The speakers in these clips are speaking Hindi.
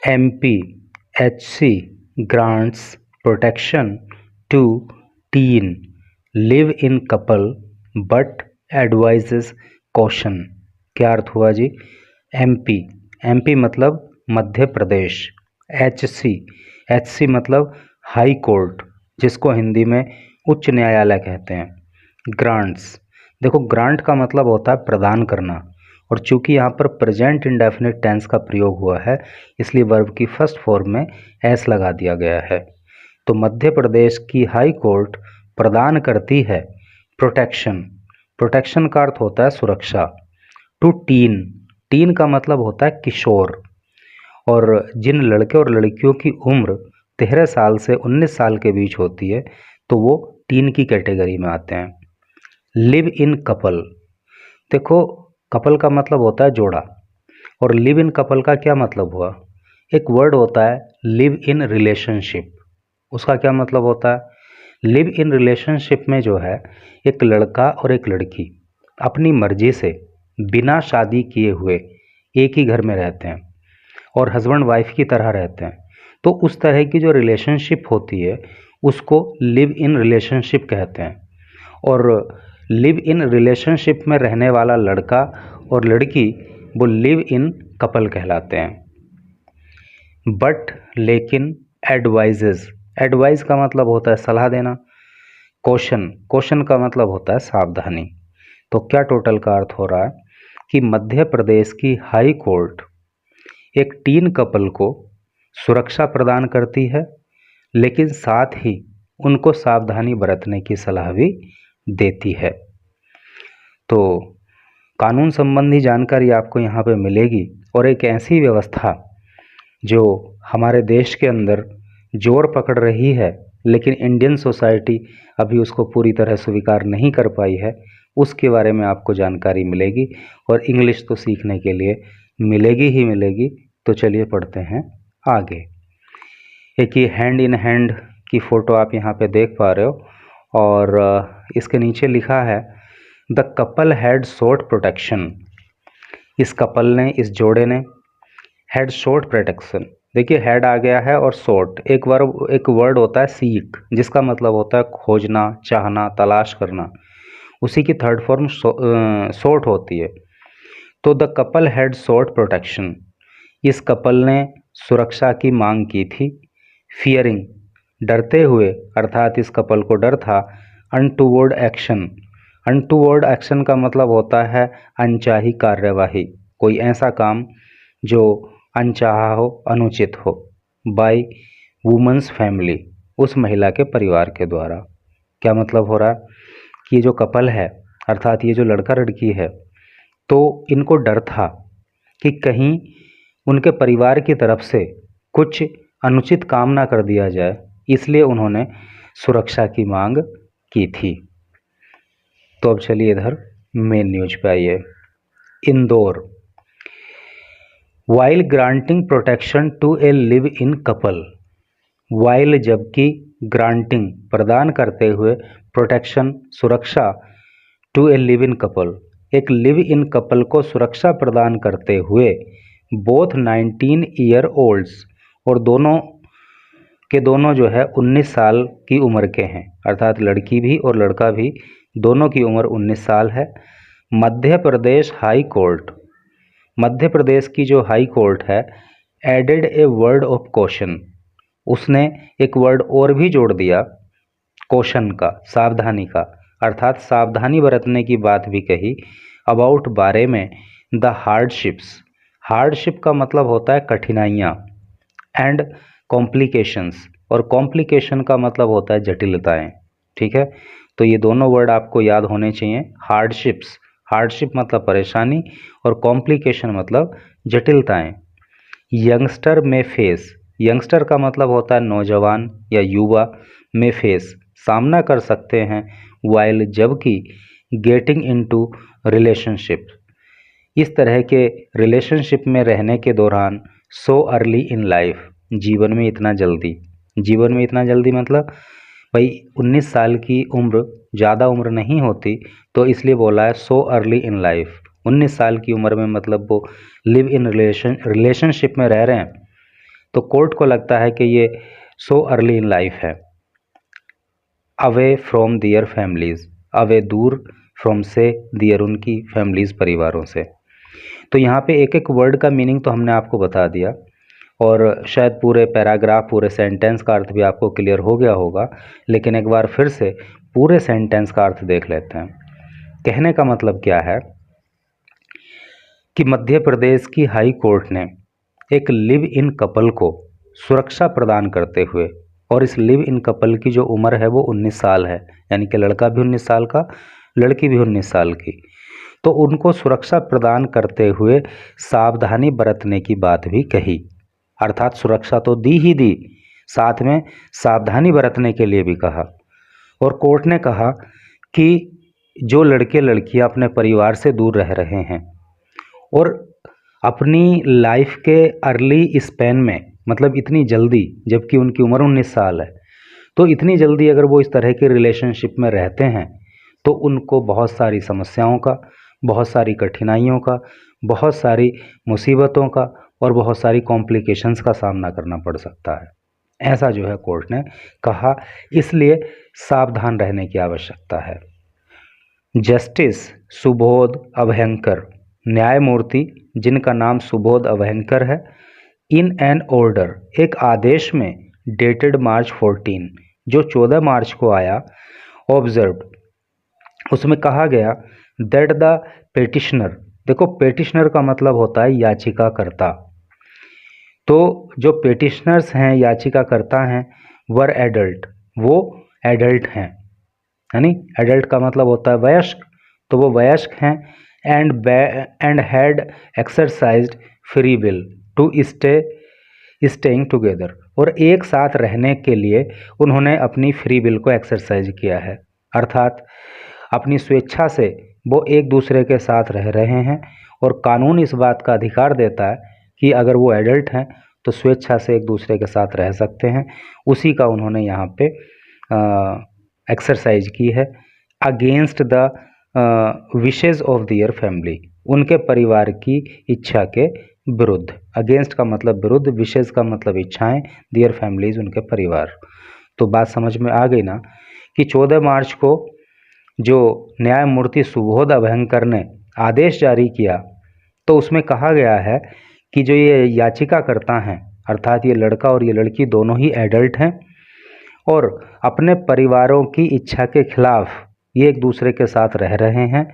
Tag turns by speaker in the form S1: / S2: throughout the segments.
S1: MP HC grants protection to teen live in couple but advises caution। क्या अर्थ हुआ जी? MP MP मतलब मध्य प्रदेश। HC HC मतलब हाई कोर्ट, जिसको हिंदी में उच्च न्यायालय कहते हैं। ग्रांट्स, देखो ग्रांट का मतलब होता है प्रदान करना, और चूंकि यहाँ पर प्रेजेंट इंडेफिनिट टेंस का प्रयोग हुआ है इसलिए वर्ब की फर्स्ट फॉर्म में एस लगा दिया गया है। तो मध्य प्रदेश की हाई कोर्ट प्रदान करती है प्रोटेक्शन। प्रोटेक्शन का अर्थ होता है सुरक्षा। टू टीन, टीन का मतलब होता है किशोर, और जिन लड़के और लड़कियों की उम्र 13 साल से 19 साल के बीच होती है तो वो टीन की कैटेगरी में आते हैं। लिव इन कपल, देखो कपल का मतलब होता है जोड़ा, और लिव इन कपल का क्या मतलब हुआ? एक वर्ड होता है लिव इन रिलेशनशिप, उसका क्या मतलब होता है? लिव इन रिलेशनशिप में जो है एक लड़का और एक लड़की अपनी मर्जी से बिना शादी किए हुए एक ही घर में रहते हैं और हस्बैंड वाइफ की तरह रहते हैं, तो उस तरह की जो रिलेशनशिप होती है उसको लिव इन रिलेशनशिप कहते हैं। और लिव इन रिलेशनशिप में रहने वाला लड़का और लड़की वो लिव इन कपल कहलाते हैं। बट लेकिन एडवाइजेज, एडवाइस का मतलब होता है सलाह देना। कॉशन, कॉशन का मतलब होता है सावधानी। तो क्या टोटल का अर्थ हो रहा है कि मध्य प्रदेश की हाई कोर्ट एक टीन कपल को सुरक्षा प्रदान करती है, लेकिन साथ ही उनको सावधानी बरतने की सलाह भी देती है। तो कानून संबंधी जानकारी आपको यहाँ पे मिलेगी, और एक ऐसी व्यवस्था जो हमारे देश के अंदर जोर पकड़ रही है लेकिन इंडियन सोसाइटी अभी उसको पूरी तरह स्वीकार नहीं कर पाई है, उसके बारे में आपको जानकारी मिलेगी, और इंग्लिश तो सीखने के लिए मिलेगी ही मिलेगी। तो चलिए पढ़ते हैं आगे। एक ये हैंड इन हैंड की फ़ोटो आप यहाँ पे देख पा रहे हो, और इसके नीचे लिखा है the couple had short protection. इस कपल ने, इस जोड़े ने हैड शॉर्ट प्रोटेक्शन। देखिए हेड आ गया है और शॉर्ट, एक वर्ड होता है सीक, जिसका मतलब होता है खोजना, चाहना, तलाश करना, उसी की थर्ड फॉर्म शॉर्ट होती है। तो the couple had short protection, इस कपल ने सुरक्षा की मांग की थी। फियरिंग, डरते हुए, अर्थात इस कपल को डर था। अनटूवर्ड एक्शन, अनटूवर्ड एक्शन का मतलब होता है अनचाही कार्यवाही, कोई ऐसा काम जो अनचाहा हो, अनुचित हो। बाय वुमेन्स फैमिली, उस महिला के परिवार के द्वारा। क्या मतलब हो रहा है कि ये जो कपल है, अर्थात ये जो लड़का लड़की है, तो इनको डर था कि कहीं उनके परिवार की तरफ से कुछ अनुचित काम ना कर दिया जाए, इसलिए उन्होंने सुरक्षा की मांग की थी। तो अब चलिए इधर मेन न्यूज पे आइए। Indore, while granting protection to a live in couple, while जबकि, ग्रांटिंग प्रदान करते हुए, प्रोटेक्शन सुरक्षा, to a live in couple एक लिव इन कपल को सुरक्षा प्रदान करते हुए, बोथ 19 ईयर ओल्ड्स, और दोनों के दोनों जो है 19 साल की उम्र के हैं, अर्थात लड़की भी और लड़का भी, दोनों की उम्र 19 साल है। मध्य प्रदेश हाई कोर्ट, मध्य प्रदेश की जो हाई कोर्ट है, added a word of caution, उसने एक वर्ड और भी जोड़ दिया कॉशन का, सावधानी का, अर्थात सावधानी बरतने की बात भी कही। अबाउट, बारे में, द हार्डशिप्स, हार्डशिप का मतलब होता है कठिनाइयाँ, एंड कॉम्प्लिकेशंस, और कॉम्प्लिकेशन का मतलब होता है जटिलताएं। ठीक है, तो ये दोनों वर्ड आपको याद होने चाहिए। हार्डशिप्स, हार्डशिप मतलब परेशानी, और कॉम्प्लिकेशन मतलब जटिलताएं। यंगस्टर में फेस, यंगस्टर का मतलब होता है नौजवान या युवा, में फेस सामना कर सकते हैं, वाइल जबकि, गेटिंग इनटू रिलेशनशिप, इस तरह के रिलेशनशिप में रहने के दौरान, सो अर्ली इन लाइफ, जीवन में इतना जल्दी, जीवन में इतना जल्दी मतलब भाई 19 साल की उम्र ज़्यादा उम्र नहीं होती, तो इसलिए बोला है सो अर्ली इन लाइफ, 19 साल की उम्र में, मतलब वो लिव इन रिलेशनशिप में रह रहे हैं, तो कोर्ट को लगता है कि ये सो अर्ली इन लाइफ है। Away from their families, away दूर, फ्रॉम से दियर उनकी फैमिलीज परिवारों से। तो यहाँ पे एक एक वर्ड का मीनिंग तो हमने आपको बता दिया और शायद पूरे पैराग्राफ पूरे सेंटेंस का अर्थ भी आपको क्लियर हो गया होगा, लेकिन एक बार फिर से पूरे सेंटेंस का अर्थ देख लेते हैं। कहने का मतलब क्या है कि मध्य प्रदेश की हाई कोर्ट ने एक लिव इन कपल को सुरक्षा प्रदान करते हुए, और इस लिव इन कपल की जो उम्र है वो 19 साल है, यानी कि लड़का भी 19 साल का, लड़की भी 19 साल की, तो उनको सुरक्षा प्रदान करते हुए सावधानी बरतने की बात भी कही। अर्थात सुरक्षा तो दी ही दी, साथ में सावधानी बरतने के लिए भी कहा। और कोर्ट ने कहा कि जो लड़के लड़कियां अपने परिवार से दूर रह रहे हैं और अपनी लाइफ के अर्ली स्पैन में, मतलब इतनी जल्दी, जबकि उनकी उम्र 19 साल है, तो इतनी जल्दी अगर वो इस तरह के रिलेशनशिप में रहते हैं तो उनको बहुत सारी समस्याओं का, बहुत सारी कठिनाइयों का, बहुत सारी मुसीबतों का और बहुत सारी कॉम्प्लिकेशंस का सामना करना पड़ सकता है। ऐसा जो है कोर्ट ने कहा, इसलिए सावधान रहने की आवश्यकता है। जस्टिस सुबोध अभयंकर, न्यायमूर्ति जिनका नाम सुबोध अभयंकर है, इन एन ऑर्डर, एक आदेश में, डेटेड मार्च 14, जो 14 मार्च को आया, ऑब्जर्व्ड, उसमें कहा गया दैट द पेटिशनर, देखो पेटिशनर का मतलब होता है याचिकाकर्ता, तो जो पेटिशनर्स हैं, याचिकाकर्ता हैं, वर एडल्ट, वो एडल्ट हैं, यानी एडल्ट का मतलब होता है वयस्क, तो वो वयस्क हैं, and had exercised free will to staying together, और एक साथ रहने के लिए उन्होंने अपनी फ्री विल को एक्सरसाइज किया है, अर्थात अपनी स्वेच्छा से वो एक दूसरे के साथ रह रहे हैं, और कानून इस बात का अधिकार देता है कि अगर वो एडल्ट हैं तो स्वेच्छा से एक दूसरे के साथ रह सकते हैं। उसी का उन्होंने यहाँ पे एक्सरसाइज की है, against the wishes of their family, उनके परिवार की इच्छा के विरुद्ध। अगेंस्ट का मतलब विरुद्ध, विशेज़ का मतलब इच्छाएं, दियर फैमिलीज उनके परिवार। तो बात समझ में आ गई ना कि 14 मार्च को जो न्यायमूर्ति सुबोध अभयंकर ने आदेश जारी किया, तो उसमें कहा गया है कि जो ये याचिकाकर्ता हैं, अर्थात ये लड़का और ये लड़की दोनों ही एडल्ट हैं और अपने परिवारों की इच्छा के खिलाफ ये एक दूसरे के साथ रह रहे हैं,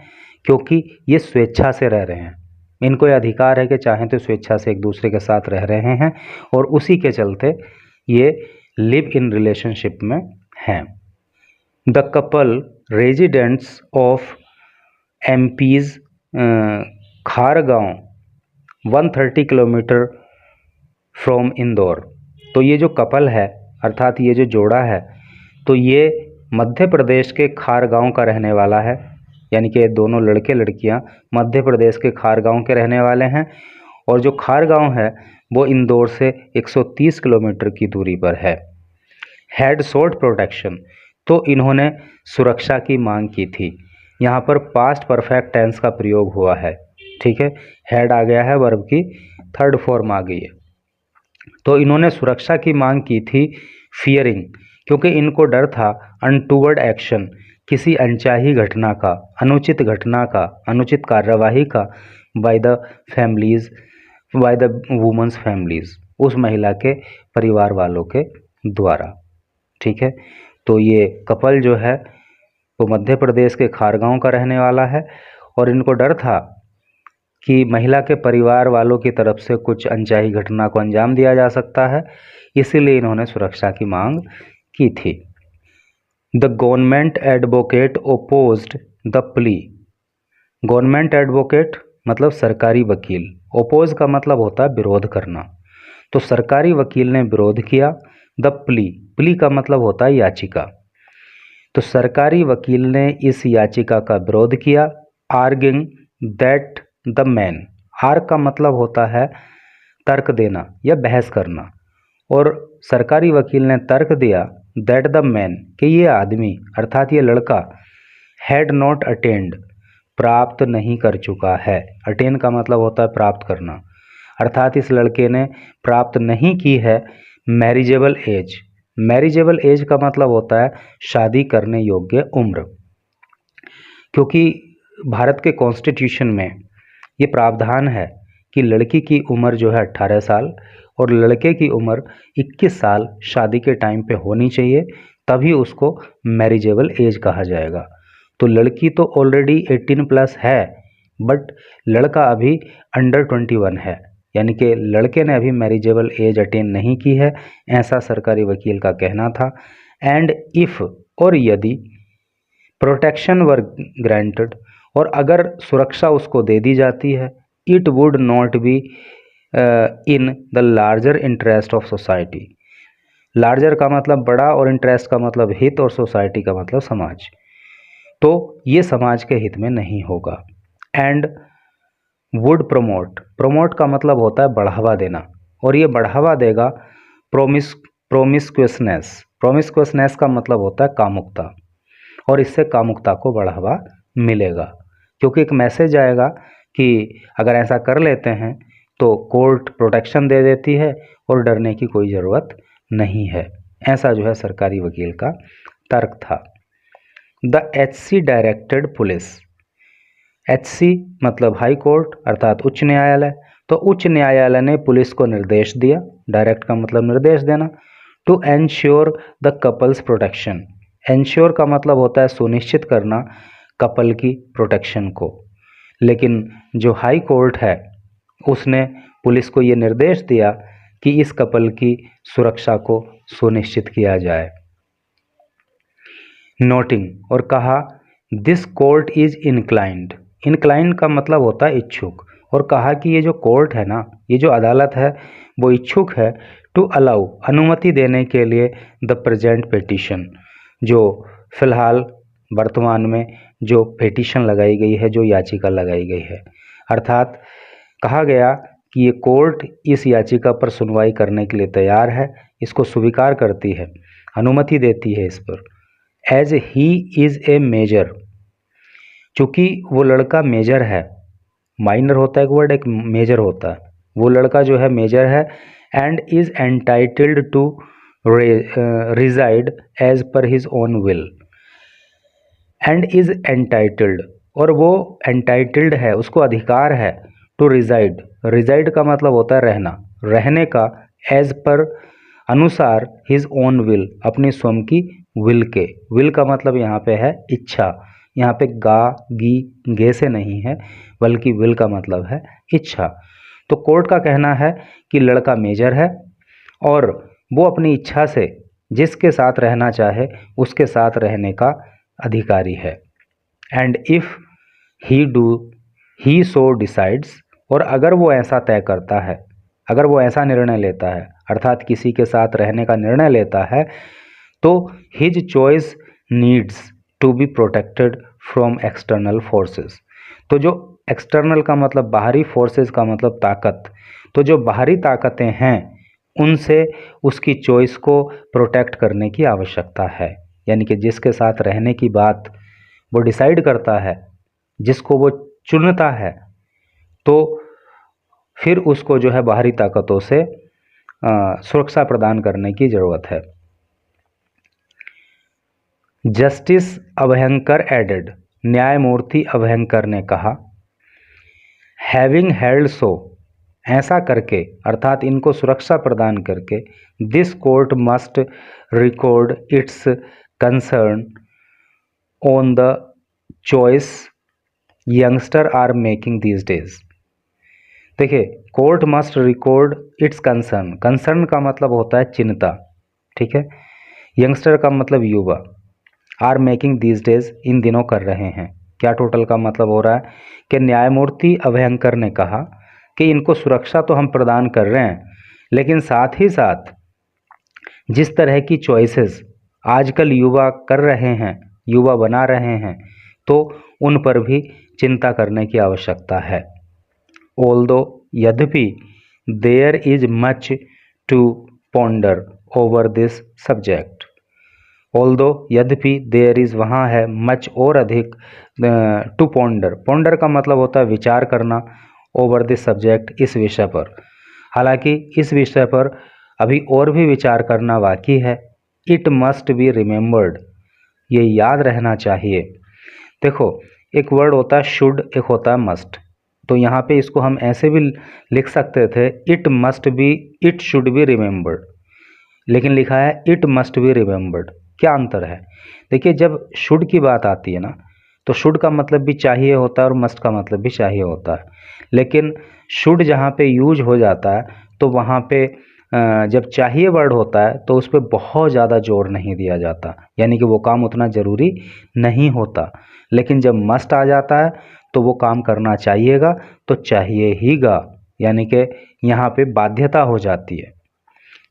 S1: क्योंकि ये स्वेच्छा से रह रहे हैं, इनको ये अधिकार है कि चाहें तो स्वेच्छा से एक दूसरे के साथ रह रहे हैं, और उसी के चलते ये लिव इन रिलेशनशिप में हैं। The couple residents of MP's Khargone 130 kilometre from Indore, तो ये जो कपल है, अर्थात ये जो जोड़ा है, तो ये मध्य प्रदेश के खारगांव का रहने वाला है, यानी कि दोनों लड़के लड़कियां मध्य प्रदेश के खारगांव के रहने वाले हैं, और जो खारगांव है वो इंदौर से 130 किलोमीटर की दूरी पर है। हैड सोट प्रोटेक्शन, तो इन्होंने सुरक्षा की मांग की थी। यहाँ पर पास्ट परफेक्ट टेंस का प्रयोग हुआ है, ठीक है, हैड आ गया है, वर्ब की थर्ड फॉर्म आ गई है। तो इन्होंने सुरक्षा की मांग की थी, फियरिंग, क्योंकि इनको डर था, अनटूवर्ड एक्शन, किसी अनचाही घटना का, अनुचित घटना का, अनुचित कार्यवाही का, by the families, by the women's families, उस महिला के परिवार वालों के द्वारा, ठीक है। तो ये कपल जो है वो मध्य प्रदेश के खारगांव का रहने वाला है, और इनको डर था कि महिला के परिवार वालों की तरफ से कुछ अनचाही घटना को अंजाम दिया जा सकता है, इसीलिए इन्होंने सुरक्षा की मांग की थी। The government advocate opposed the plea, government advocate मतलब सरकारी वकील, ओपोज का मतलब होता है विरोध करना, तो सरकारी वकील ने विरोध किया। द प्ली, प्ली का मतलब होता है याचिका, तो सरकारी वकील ने इस याचिका का विरोध किया। आर्गिंग दैट द मैन, आर्ग का मतलब होता है तर्क देना या बहस करना, और सरकारी वकील ने तर्क दिया दैट द मैन, कि ये आदमी अर्थात ये लड़का, हैड नॉट अटेंड, प्राप्त नहीं कर चुका है। अटेन का मतलब होता है प्राप्त करना, अर्थात इस लड़के ने प्राप्त नहीं की है मैरिजेबल एज। मैरिजेबल एज का मतलब होता है शादी करने योग्य उम्र, क्योंकि भारत के कॉन्स्टिट्यूशन में ये प्रावधान है कि लड़की की उम्र जो है 18 साल और लड़के की उम्र 21 साल शादी के टाइम पे होनी चाहिए, तभी उसको मैरिजेबल एज कहा जाएगा। तो लड़की तो ऑलरेडी 18 प्लस है, बट लड़का अभी अंडर 21 है, यानी कि लड़के ने अभी मैरिजेबल एज अटेन नहीं की है, ऐसा सरकारी वकील का कहना था। एंड इफ़, और यदि प्रोटेक्शन वर ग्रांटेड, और अगर सुरक्षा उसको दे दी जाती है, it would not be in the larger interest of society. Larger का मतलब बड़ा और इंटरेस्ट का मतलब हित और सोसाइटी का मतलब समाज, तो ये समाज के हित में नहीं होगा। एंड वुड प्रमोट, प्रमोट का मतलब होता है बढ़ावा देना, और ये बढ़ावा देगा प्रोमिस्क्यूसनेस। प्रोमिस्क्यूसनेस का मतलब होता है कामुकता, और इससे कामुकता को बढ़ावा मिलेगा, क्योंकि एक मैसेज आएगा कि अगर ऐसा कर लेते हैं तो कोर्ट प्रोटेक्शन दे देती है और डरने की कोई ज़रूरत नहीं है। ऐसा जो है सरकारी वकील का तर्क था। The HC directed police, HC मतलब हाई कोर्ट अर्थात उच्च न्यायालय, तो उच्च न्यायालय ने पुलिस को निर्देश दिया, डायरेक्ट का मतलब निर्देश देना, to ensure the couple's protection. Ensure का मतलब होता है सुनिश्चित करना कपल की प्रोटेक्शन को, लेकिन जो हाई कोर्ट है उसने पुलिस को ये निर्देश दिया कि इस कपल की सुरक्षा को सुनिश्चित किया जाए। नोटिंग, और कहा this court is inclined. Inclined का मतलब होता है इच्छुक, और कहा कि ये जो कोर्ट है ना, ये जो अदालत है वो इच्छुक है टू अलाउ, अनुमति देने के लिए, द प्रेजेंट पिटीशन, जो फिलहाल वर्तमान में जो पिटीशन लगाई गई है, जो याचिका लगाई गई है, अर्थात कहा गया कि ये कोर्ट इस याचिका पर सुनवाई करने के लिए तैयार है, इसको स्वीकार करती है, अनुमति देती है इस पर। As he is a major, चूँकि वो लड़का मेजर है, माइनर होता है एक वर्ड, एक मेजर होता है, वो लड़का जो है मेजर है। And is entitled to reside as per his own will. And is entitled, और वो एंटाइटल्ड है, उसको अधिकार है, टू रिजाइड, रिजाइड का मतलब होता है रहना, रहने का, एज पर अनुसार, हिज ओन विल, अपनी स्वयं की विल के। विल का मतलब यहाँ पे है इच्छा, यहाँ पे गा गी गे से नहीं है, बल्कि विल का मतलब है इच्छा। तो कोर्ट का कहना है कि लड़का मेजर है और वो अपनी इच्छा से जिसके साथ रहना चाहे उसके साथ रहने का अधिकारी है। And if he so decides, और अगर वो ऐसा तय करता है, अगर वो ऐसा निर्णय लेता है, अर्थात किसी के साथ रहने का निर्णय लेता है, तो his choice needs to be protected from external forces. तो जो एक्सटर्नल का मतलब बाहरी, फोर्सेस का मतलब ताकत, तो जो बाहरी ताकतें हैं उनसे उसकी चॉइस को प्रोटेक्ट करने की आवश्यकता है। यानी कि जिसके साथ रहने की बात वो डिसाइड करता है, जिसको वो चुनता है, तो फिर उसको जो है बाहरी ताकतों से सुरक्षा प्रदान करने की ज़रूरत है। जस्टिस अभयंकर एडेड, न्यायमूर्ति अभयंकर ने कहा, हैविंग हेल्ड सो, ऐसा करके अर्थात इनको सुरक्षा प्रदान करके, this court must record its concern on the choice youngster are making these days. देखिए, court must record its concern, concern का मतलब होता है चिंता, ठीक है, यंगस्टर का मतलब युवा, आर मेकिंग दीज डेज, इन दिनों कर रहे हैं। क्या टोटल का मतलब हो रहा है कि न्यायमूर्ति अभयंकर ने कहा कि इनको सुरक्षा तो हम प्रदान कर रहे हैं, लेकिन साथ ही साथ जिस तरह की चॉइसेस आजकल युवा कर रहे हैं, युवा बना रहे हैं, तो उन पर भी चिंता करने की आवश्यकता है। ऑल्दो, यद्यपि, there is much to ponder over this subject. Although, यद्यपि, देयर इज़, वहाँ है, मच और अधिक, टू पॉन्डर, पॉन्डर का मतलब होता है विचार करना, ओवर द सब्जेक्ट, इस विषय पर। हालांकि इस विषय पर अभी और भी विचार करना बाकी है। इट मस्ट बी रिमेंबर्ड, ये याद रहना चाहिए। देखो, एक वर्ड होता है शुड, एक होता है मस्ट। तो यहाँ पे इसको हम ऐसे भी लिख सकते थे, it must be, it should be remembered, लेकिन लिखा है इट मस्ट बी रिमेंबर्ड। क्या अंतर है? देखिए, जब शुड की बात आती है ना, तो शुड का मतलब भी चाहिए होता है और मस्ट का मतलब भी चाहिए होता है। लेकिन शुड जहाँ पे यूज हो जाता है, तो वहाँ पे जब चाहिए वर्ड होता है तो उस पर बहुत ज़्यादा जोर नहीं दिया जाता, यानी कि वो काम उतना ज़रूरी नहीं होता। लेकिन जब मस्ट आ जाता है तो वो काम करना चाहिएगा तो चाहिए ही गा, यानी कि यहाँ पे बाध्यता हो जाती है।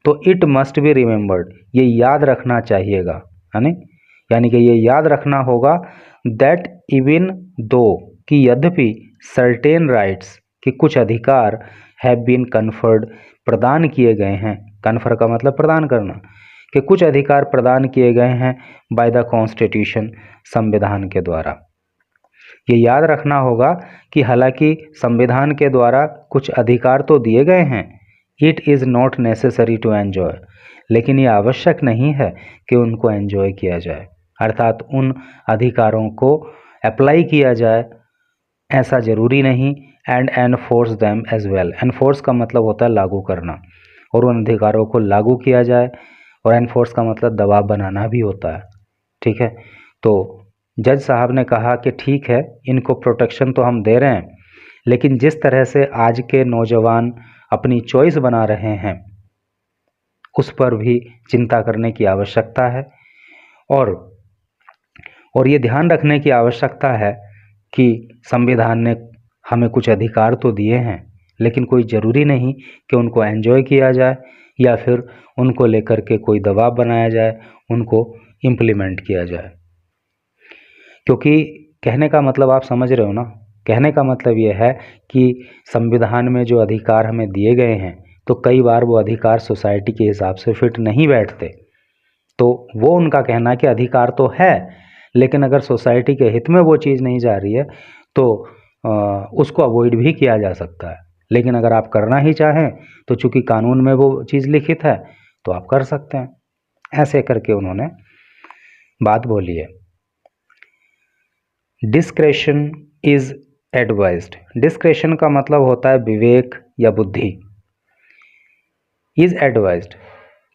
S1: तो इट मस्ट बी रिमेंबर्ड, ये याद रखना चाहिएगा, है नहीं, यानी कि ये याद रखना होगा दैट इवन दो, कि यद्यपि सर्टेन राइट्स, कि कुछ अधिकार हैव बीन कन्फर्ड, प्रदान किए गए हैं। कन्फर का मतलब प्रदान करना, कि कुछ अधिकार प्रदान किए गए हैं बाय द कॉन्स्टिट्यूशन, संविधान के द्वारा। ये याद रखना होगा कि हालांकि संविधान के द्वारा कुछ अधिकार तो दिए गए हैं, it is not necessary to enjoy, लेकिन ये आवश्यक नहीं है कि उनको एन्जॉय किया जाए, अर्थात उन अधिकारों को अप्लाई किया जाए, ऐसा ज़रूरी नहीं। And enforce them as well, enforce का मतलब होता है लागू करना, और उन अधिकारों को लागू किया जाए, और एनफोर्स का मतलब दबाव बनाना भी होता है। ठीक है, तो जज साहब ने कहा कि ठीक है, इनको प्रोटेक्शन तो हम दे रहे हैं, लेकिन जिस तरह से आज के नौजवान अपनी चॉइस बना रहे हैं उस पर भी चिंता करने की आवश्यकता है। और ये ध्यान रखने की आवश्यकता है कि संविधान ने हमें कुछ अधिकार तो दिए हैं, लेकिन कोई ज़रूरी नहीं कि उनको एंजॉय किया जाए या फिर उनको लेकर के कोई दबाव बनाया जाए, उनको इम्प्लीमेंट किया जाए। क्योंकि कहने का मतलब आप समझ रहे हो ना, कहने का मतलब ये है कि संविधान में जो अधिकार हमें दिए गए हैं, तो कई बार वो अधिकार सोसाइटी के हिसाब से फिट नहीं बैठते। तो वो उनका कहना है कि अधिकार तो है, लेकिन अगर सोसाइटी के हित में वो चीज़ नहीं जा रही है तो उसको अवॉइड भी किया जा सकता है। लेकिन अगर आप करना ही चाहें तो चूंकि कानून में वो चीज़ लिखित है तो आप कर सकते हैं। ऐसे करके उन्होंने बात बोली है। डिस्क्रेशन इज एडवाइज्ड, डिस्क्रेशन का मतलब होता है विवेक या बुद्धि। इज एडवाइज्ड,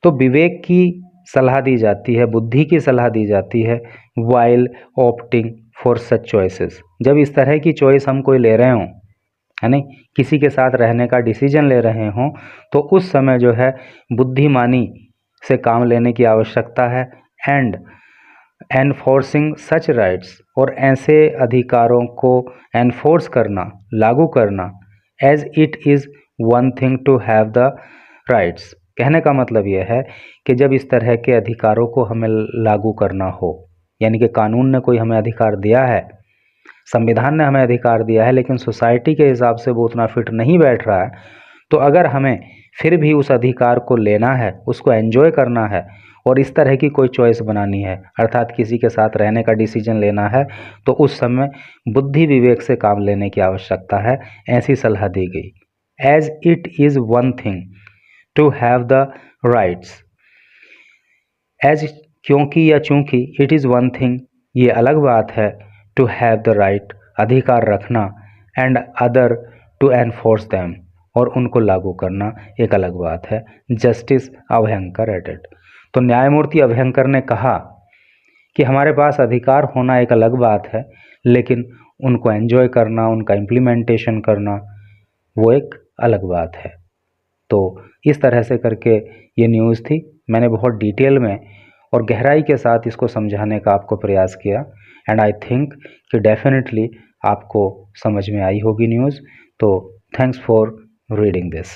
S1: तो विवेक की सलाह दी जाती है, बुद्धि की सलाह दी जाती है, while opting for such choices, जब इस तरह की चॉइस हम कोई ले रहे हों, है नहीं, किसी के साथ रहने का डिसीजन ले रहे हों, तो उस समय जो है बुद्धिमानी से काम लेने की आवश्यकता है। एंड एनफोर्सिंग सच राइट्स, और ऐसे अधिकारों को एनफोर्स करना, लागू करना, as it is one thing to have the rights. कहने का मतलब यह है कि जब इस तरह के अधिकारों को हमें लागू करना हो, यानी कि कानून ने कोई हमें अधिकार दिया है, संविधान ने हमें अधिकार दिया है, लेकिन सोसाइटी के हिसाब से वो उतना फिट नहीं बैठ रहा है, तो अगर हमें फिर भी उस अधिकार को लेना है, उसको एंजॉय करना है और इस तरह की कोई चॉइस बनानी है, अर्थात किसी के साथ रहने का डिसीजन लेना है, तो उस समय बुद्धि विवेक से काम लेने की आवश्यकता है। ऐसी सलाह दी गई। As it is one thing to have the rights, as, क्योंकि या चूंकि, इट इज़ वन थिंग, ये अलग बात है, टू हैव द राइट, अधिकार रखना, and other to enforce them, और उनको लागू करना एक अलग बात है। जस्टिस अभयंकर एडेड, तो न्यायमूर्ति अभयंकर ने कहा कि हमारे पास अधिकार होना एक अलग बात है, लेकिन उनको एंजॉय करना, उनका इम्प्लीमेंटेशन करना, वो एक अलग बात है। तो इस तरह से करके ये न्यूज़ थी। मैंने बहुत डिटेल में और गहराई के साथ इसको समझाने का आपको प्रयास किया, एंड आई थिंक कि डेफिनेटली आपको समझ में आई होगी न्यूज़। तो थैंक्स फॉर रीडिंग दिस।